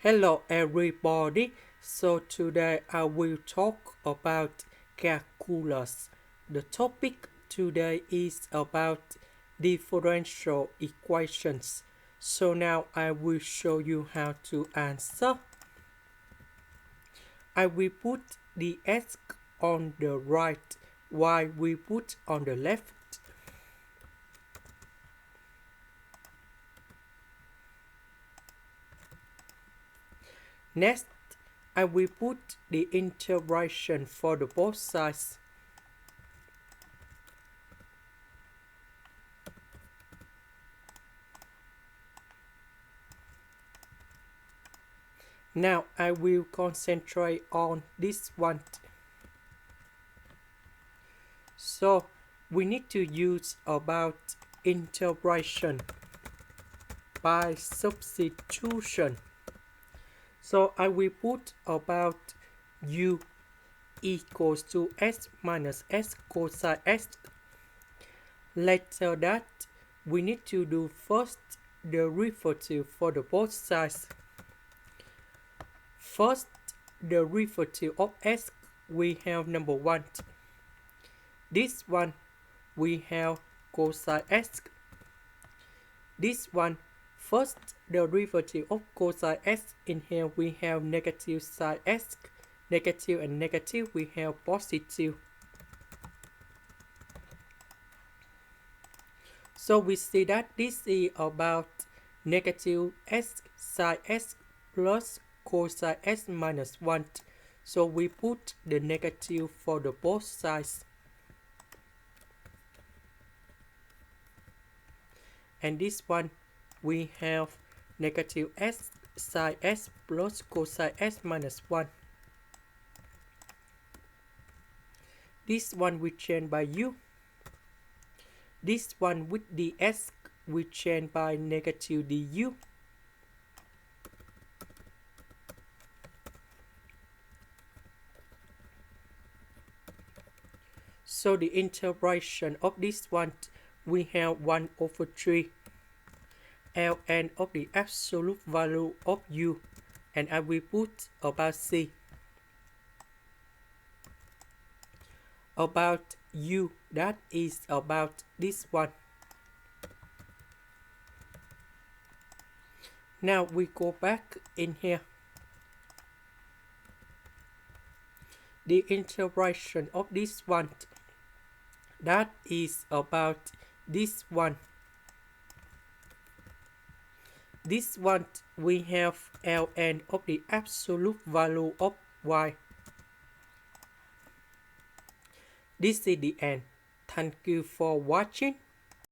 Hello everybody. So today I will talk about calculus. The topic today is about differential equations. So now I will show you how to answer. I will put the x on the right while we put on the left. Next, I will put the integration for the both sides. Now I will concentrate on this one. So we need to use about integration by substitution. So I will put about u equals to s minus s cosine s. Later that, we need to do first derivative for the both sides. First derivative of s, we have number 1. This one, we have cosine s. This one, first derivative of cosine s, in here we have negative sine s. Negative and negative, we have positive. So we see that this is about negative s sine s plus cosine s minus 1. So we put the negative for the both sides. And this one, we have negative s sine s plus cosine s minus 1. This one we change by u. This one with the s we change by negative du. So the integration of this one, we have 1 over 3 ln of the absolute value of u, and I will put about c. About u, that is about this one. Now we go back in here. The integration of this one, that is about this one. This one, we have ln of the absolute value of y. This is the end. Thank you for watching.